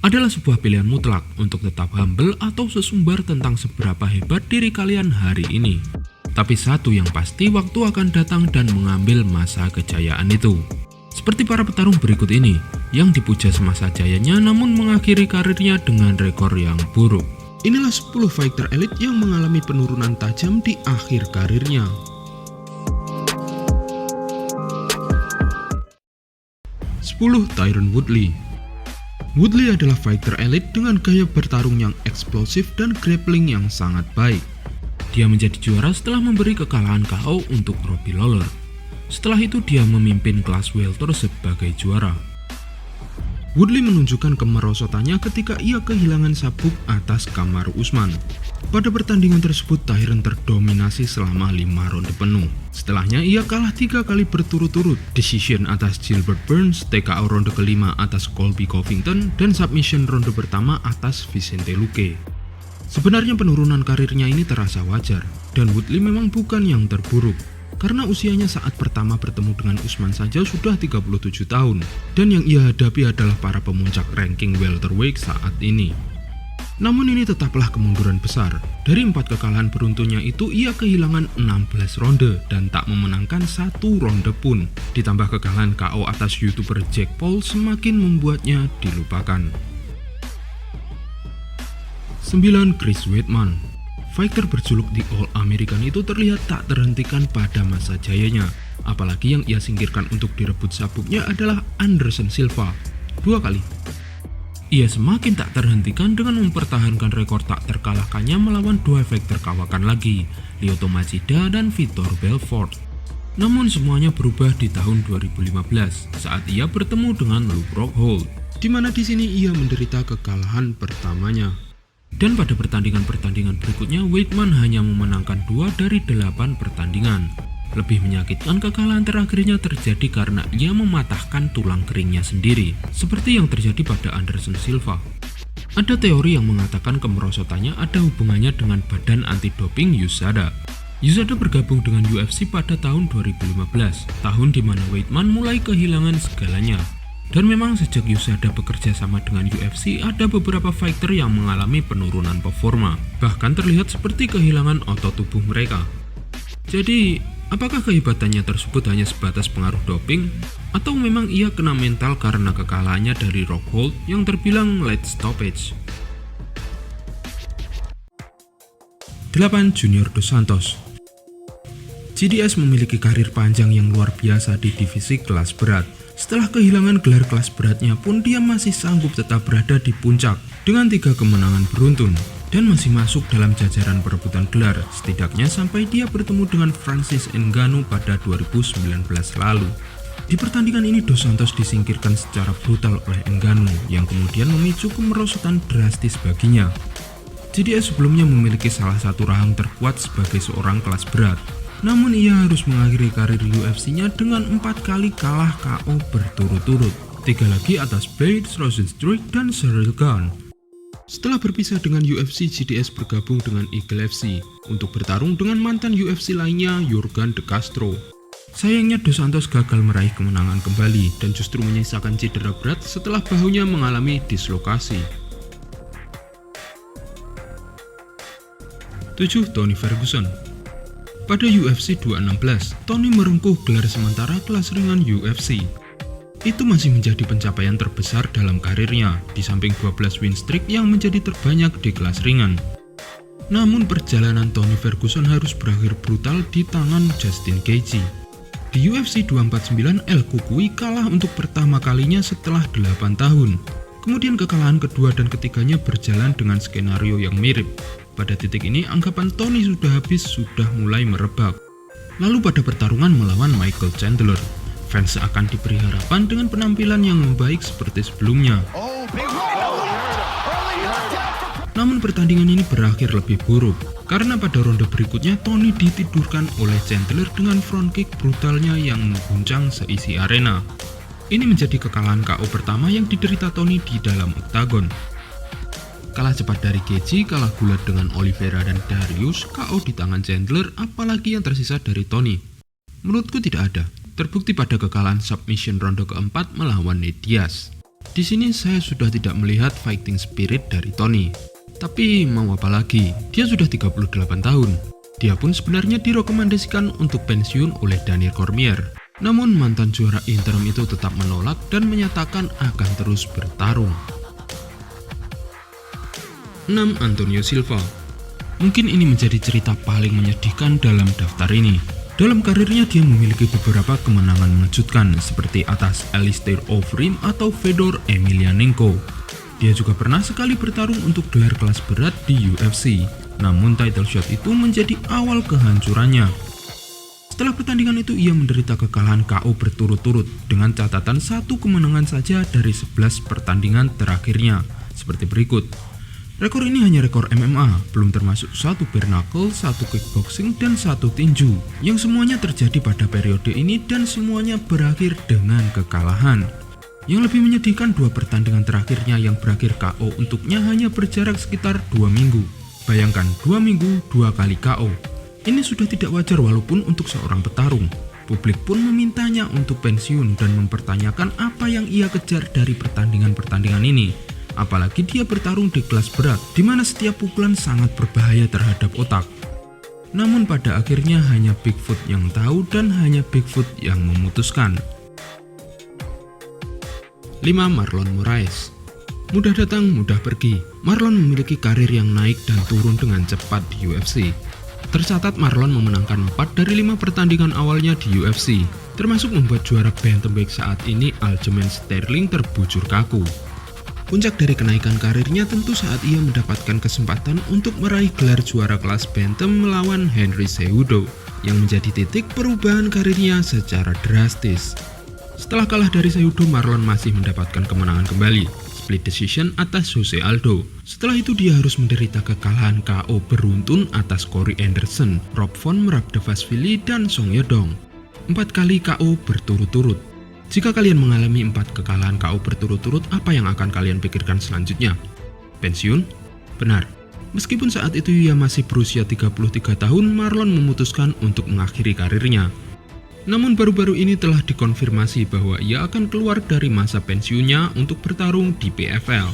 adalah sebuah pilihan mutlak untuk tetap humble atau sesumbar tentang seberapa hebat diri kalian hari ini. Tapi satu yang pasti, waktu akan datang dan mengambil masa kejayaan itu. Seperti para petarung berikut ini, yang dipuja semasa jayanya namun mengakhiri karirnya dengan rekor yang buruk. Inilah 10 fighter elite yang mengalami penurunan tajam di akhir karirnya. 10. Tyron Woodley. Woodley adalah fighter elite dengan gaya bertarung yang eksplosif dan grappling yang sangat baik. Dia menjadi juara setelah memberi kekalahan KO untuk Robbie Lawler. Setelah itu dia memimpin kelas welter sebagai juara. Woodley menunjukkan kemerosotannya ketika ia kehilangan sabuk atas Kamaru Usman. Pada pertandingan tersebut, Tyron terdominasi selama 5 ronde penuh. Setelahnya ia kalah 3 kali berturut-turut, decision atas Gilbert Burns, TKO ronde kelima atas Colby Covington, dan submission ronde pertama atas Vicente Luque. Sebenarnya penurunan karirnya ini terasa wajar, dan Woodley memang bukan yang terburuk. Karena usianya saat pertama bertemu dengan Usman saja sudah 37 tahun, dan yang ia hadapi adalah para pemuncak ranking welterweight saat ini. Namun ini tetaplah kemunduran besar. Dari 4 kekalahan beruntunnya itu, ia kehilangan 16 ronde dan tak memenangkan 1 ronde pun. Ditambah kekalahan KO atas YouTuber Jake Paul semakin membuatnya dilupakan. 9. Chris Weidman. Fighter berjuluk The All American itu terlihat tak terhentikan pada masa jayanya. Apalagi yang ia singkirkan untuk direbut sabuknya adalah Anderson Silva 2 kali. Ia semakin tak terhentikan dengan mempertahankan rekor tak terkalahkannya melawan 2 fighter kawakan lagi, Lyoto Machida dan Vitor Belfort. Namun semuanya berubah di tahun 2015 saat ia bertemu dengan Luke Rockhold, di mana di sini ia menderita kekalahan pertamanya. Dan pada pertandingan-pertandingan berikutnya, Weidman hanya memenangkan 2 dari 8 pertandingan. Lebih menyakitkan, kekalahan terakhirnya terjadi karena ia mematahkan tulang keringnya sendiri, seperti yang terjadi pada Anderson Silva. Ada teori yang mengatakan kemerosotannya ada hubungannya dengan badan anti-doping USADA. USADA bergabung dengan UFC pada tahun 2015, tahun di mana Weidman mulai kehilangan segalanya. Dan memang sejak USADA bekerja sama dengan UFC, ada beberapa fighter yang mengalami penurunan performa, bahkan terlihat seperti kehilangan otot tubuh mereka. Jadi, apakah kehebatannya tersebut hanya sebatas pengaruh doping? Atau memang ia kena mental karena kekalahannya dari Rockhold yang terbilang late stoppage? 8. Junior Dos Santos. JDS memiliki karir panjang yang luar biasa di divisi kelas berat. Setelah kehilangan gelar kelas beratnya pun, dia masih sanggup tetap berada di puncak dengan 3 kemenangan beruntun dan masih masuk dalam jajaran perebutan gelar, setidaknya sampai dia bertemu dengan Francis Ngannou pada 2019 lalu. Di pertandingan ini Dos Santos disingkirkan secara brutal oleh Ngannou yang kemudian memicu kemerosotan drastis baginya. JDS sebelumnya memiliki salah satu rahang terkuat sebagai seorang kelas berat. Namun ia harus mengakhiri karir UFC-nya dengan 4 kali kalah KO berturut-turut, 3 lagi atas Blades, Rozenstruik, dan Cyril Gane. Setelah berpisah dengan UFC, JDS bergabung dengan Eagle FC untuk bertarung dengan mantan UFC lainnya, Yorgan De Castro. Sayangnya Dos Santos gagal meraih kemenangan kembali dan justru menyisakan cedera berat setelah bahunya mengalami dislokasi. 7. Tony Ferguson. Pada UFC 216, Tony merengkuh gelar sementara kelas ringan UFC. Itu masih menjadi pencapaian terbesar dalam karirnya, di samping 12 win streak yang menjadi terbanyak di kelas ringan. Namun perjalanan Tony Ferguson harus berakhir brutal di tangan Justin Gaethje. Di UFC 249, El Cucuy kalah untuk pertama kalinya setelah 8 tahun. Kemudian kekalahan kedua dan ketiganya berjalan dengan skenario yang mirip. Pada titik ini, anggapan Tony sudah habis sudah mulai merebak. Lalu pada pertarungan melawan Michael Chandler, fans akan diberi harapan dengan penampilan yang membaik seperti sebelumnya. Namun pertandingan ini berakhir lebih buruk, karena pada ronde berikutnya Tony ditidurkan oleh Chandler dengan front kick brutalnya yang mengguncang seisi arena. Ini menjadi kekalahan KO pertama yang diderita Tony di dalam oktagon. Kalah cepat dari Gaethje, kalah gulat dengan Oliveira dan Darius, KO di tangan Chandler, apalagi yang tersisa dari Tony? Menurutku tidak ada. Terbukti pada kekalahan submission ronde keempat melawan Nate Diaz. Di sini saya sudah tidak melihat fighting spirit dari Tony. Tapi mau apa lagi, dia sudah 38 tahun. Dia pun sebenarnya direkomendasikan untuk pensiun oleh Daniel Cormier. Namun mantan juara interim itu tetap menolak dan menyatakan akan terus bertarung. 6. Antonio Silva. Mungkin ini menjadi cerita paling menyedihkan dalam daftar ini. Dalam karirnya dia memiliki beberapa kemenangan mengejutkan seperti atas Alistair Overeem atau Fedor Emelianenko. Dia juga pernah sekali bertarung untuk gelar kelas berat di UFC, namun title shot itu menjadi awal kehancurannya. Setelah pertandingan itu ia menderita kekalahan KO berturut-turut dengan catatan 1 kemenangan saja dari 11 pertandingan terakhirnya, seperti berikut. Rekor ini hanya rekor MMA, belum termasuk 1 bare knuckle, 1 kickboxing, dan 1 tinju, yang semuanya terjadi pada periode ini dan semuanya berakhir dengan kekalahan. Yang lebih menyedihkan, 2 pertandingan terakhirnya yang berakhir KO untuknya hanya berjarak sekitar 2 minggu. Bayangkan 2 minggu 2 kali KO. Ini sudah tidak wajar walaupun untuk seorang petarung. Publik pun memintanya untuk pensiun dan mempertanyakan apa yang ia kejar dari pertandingan-pertandingan ini. Apalagi dia bertarung di kelas berat, di mana setiap pukulan sangat berbahaya terhadap otak. Namun pada akhirnya hanya Bigfoot yang tahu dan hanya Bigfoot yang memutuskan. 5. Marlon Moraes. Mudah datang, mudah pergi. Marlon memiliki karir yang naik dan turun dengan cepat di UFC. Tercatat Marlon memenangkan 4 dari 5 pertandingan awalnya di UFC, termasuk membuat juara bantamweight saat ini Aljamain Sterling terbujur kaku. Puncak dari kenaikan karirnya tentu saat ia mendapatkan kesempatan untuk meraih gelar juara kelas bantam melawan Henry Cejudo, yang menjadi titik perubahan karirnya secara drastis. Setelah kalah dari Cejudo, Marlon masih mendapatkan kemenangan kembali, split decision atas Jose Aldo. Setelah itu dia harus menderita kekalahan KO beruntun atas Corey Anderson, Rob Von Markdevasvili, dan Song Yadong. 4 kali KO berturut-turut. Jika kalian mengalami 4 kekalahan KO berturut-turut, apa yang akan kalian pikirkan selanjutnya? Pensiun? Benar. Meskipun saat itu ia masih berusia 33 tahun, Marlon memutuskan untuk mengakhiri karirnya. Namun baru-baru ini telah dikonfirmasi bahwa ia akan keluar dari masa pensiunnya untuk bertarung di PFL.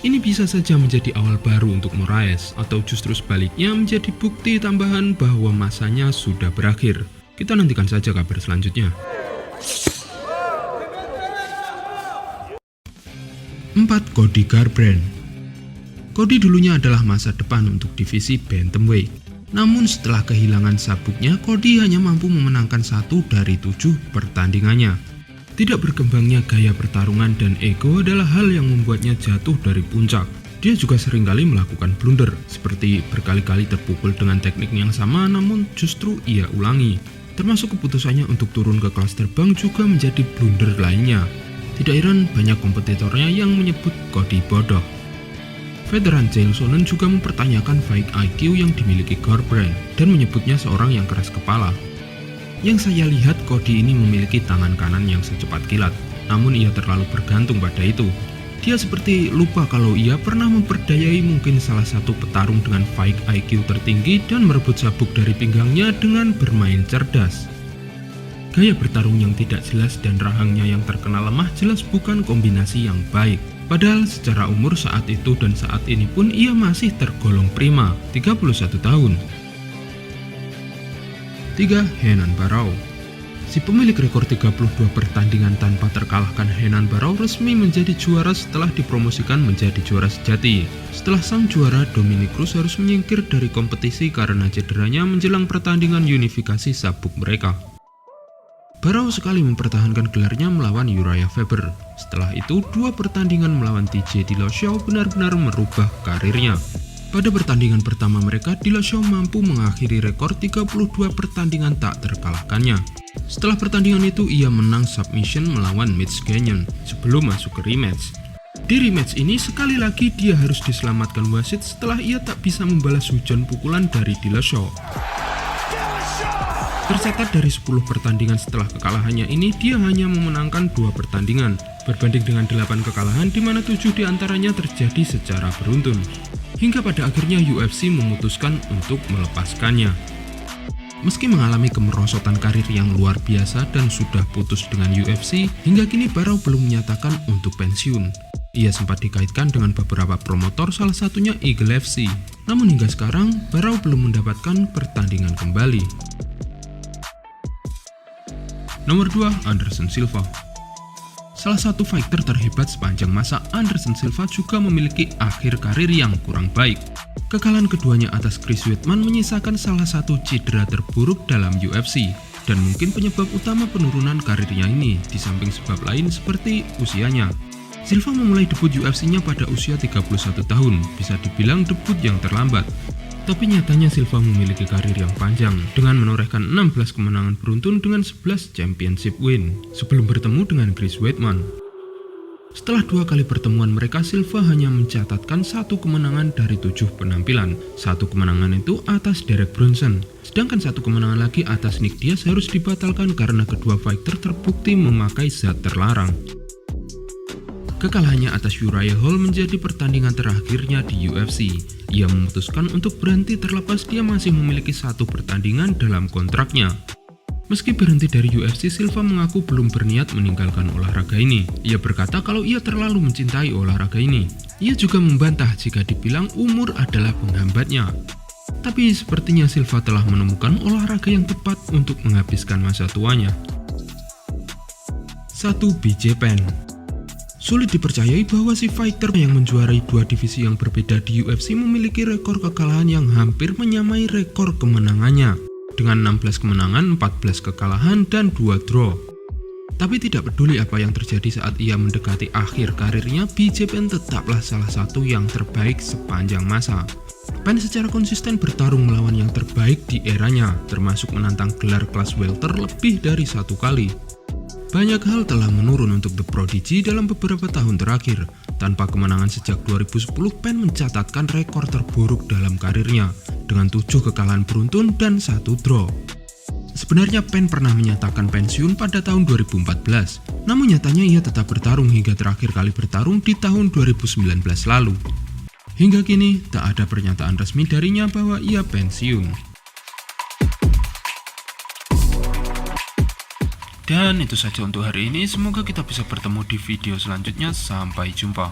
Ini bisa saja menjadi awal baru untuk Moraes, atau justru sebaliknya menjadi bukti tambahan bahwa masanya sudah berakhir. Kita nantikan saja kabar selanjutnya. 4. Cody Garbrandt. Cody dulunya adalah masa depan untuk divisi bantamweight. Namun setelah kehilangan sabuknya, Cody hanya mampu memenangkan 1 dari 7 pertandingannya. Tidak berkembangnya gaya pertarungan dan ego adalah hal yang membuatnya jatuh dari puncak. Dia juga seringkali melakukan blunder, seperti berkali-kali terpukul dengan teknik yang sama namun justru ia ulangi. Termasuk keputusannya untuk turun ke kelas terbang juga menjadi blunder lainnya. Tidak heran banyak kompetitornya yang menyebut Cody bodoh. Veteran Chael Sonnen juga mempertanyakan fight IQ yang dimiliki Garbrandt dan menyebutnya seorang yang keras kepala. Yang saya lihat, Cody ini memiliki tangan kanan yang secepat kilat, namun ia terlalu bergantung pada itu. Dia seperti lupa kalau ia pernah memperdayai mungkin salah satu petarung dengan fight IQ tertinggi dan merebut sabuk dari pinggangnya dengan bermain cerdas. Gaya bertarung yang tidak jelas dan rahangnya yang terkenal lemah jelas bukan kombinasi yang baik. Padahal secara umur saat itu dan saat ini pun ia masih tergolong prima, 31 tahun. 3. Henan Barrow. Si pemilik rekor 32 pertandingan tanpa terkalahkan Henan Barrow resmi menjadi juara setelah dipromosikan menjadi juara sejati. Setelah sang juara, Dominic Cruz harus menyingkir dari kompetisi karena cederanya menjelang pertandingan unifikasi sabuk mereka. Barrow sekali mempertahankan gelarnya melawan Uriah Faber. Setelah itu, 2 pertandingan melawan TJ Dillashaw benar-benar merubah karirnya. Pada pertandingan pertama mereka, Dillashaw mampu mengakhiri rekor 32 pertandingan tak terkalahkannya. Setelah pertandingan itu, ia menang submission melawan Mitch Gagnon sebelum masuk ke rematch. Di rematch ini, sekali lagi dia harus diselamatkan wasit setelah ia tak bisa membalas hujan pukulan dari Dillashaw. Tercatat dari 10 pertandingan setelah kekalahannya ini, dia hanya memenangkan 2 pertandingan, berbanding dengan 8 kekalahan di mana 7 diantaranya terjadi secara beruntun. Hingga pada akhirnya UFC memutuskan untuk melepaskannya. Meski mengalami kemerosotan karir yang luar biasa dan sudah putus dengan UFC, hingga kini Barrow belum menyatakan untuk pensiun. Ia sempat dikaitkan dengan beberapa promotor, salah satunya Eagle FC. Namun hingga sekarang, Barrow belum mendapatkan pertandingan kembali. Nomor 2, Anderson Silva. Salah satu fighter terhebat sepanjang masa, Anderson Silva juga memiliki akhir karir yang kurang baik. Kekalahan keduanya atas Chris Weidman menyisakan salah satu cedera terburuk dalam UFC, dan mungkin penyebab utama penurunan karirnya ini, di samping sebab lain seperti usianya. Silva memulai debut UFC-nya pada usia 31 tahun, bisa dibilang debut yang terlambat. Tapi nyatanya Silva memiliki karir yang panjang, dengan menorehkan 16 kemenangan beruntun dengan 11 championship win, sebelum bertemu dengan Chris Weidman. Setelah 2 kali pertemuan mereka, Silva hanya mencatatkan 1 kemenangan dari 7 penampilan. 1 kemenangan itu atas Derek Brunson, sedangkan 1 kemenangan lagi atas Nick Diaz harus dibatalkan karena kedua fighter terbukti memakai zat terlarang. Kekalahannya atas Uriah Hall menjadi pertandingan terakhirnya di UFC. Ia memutuskan untuk berhenti terlepas dia masih memiliki 1 pertandingan dalam kontraknya. Meski berhenti dari UFC, Silva mengaku belum berniat meninggalkan olahraga ini. Ia berkata kalau ia terlalu mencintai olahraga ini. Ia juga membantah jika dibilang umur adalah penghambatnya. Tapi sepertinya Silva telah menemukan olahraga yang tepat untuk menghabiskan masa tuanya. 1. BJ Penn. Sulit dipercayai bahwa si fighter yang menjuarai 2 divisi yang berbeda di UFC memiliki rekor kekalahan yang hampir menyamai rekor kemenangannya, dengan 16 kemenangan, 14 kekalahan, dan 2 draw. Tapi tidak peduli apa yang terjadi saat ia mendekati akhir karirnya, BJ Penn tetaplah salah satu yang terbaik sepanjang masa. Penn secara konsisten bertarung melawan yang terbaik di eranya, termasuk menantang gelar kelas welter lebih dari 1 kali. Banyak hal telah menurun untuk The Prodigy dalam beberapa tahun terakhir. Tanpa kemenangan sejak 2010, Penn mencatatkan rekor terburuk dalam karirnya, dengan 7 kekalahan beruntun dan 1 draw. Sebenarnya Penn pernah menyatakan pensiun pada tahun 2014, namun nyatanya ia tetap bertarung hingga terakhir kali bertarung di tahun 2019 lalu. Hingga kini, tak ada pernyataan resmi darinya bahwa ia pensiun. Dan itu saja untuk hari ini, semoga kita bisa bertemu di video selanjutnya, sampai jumpa.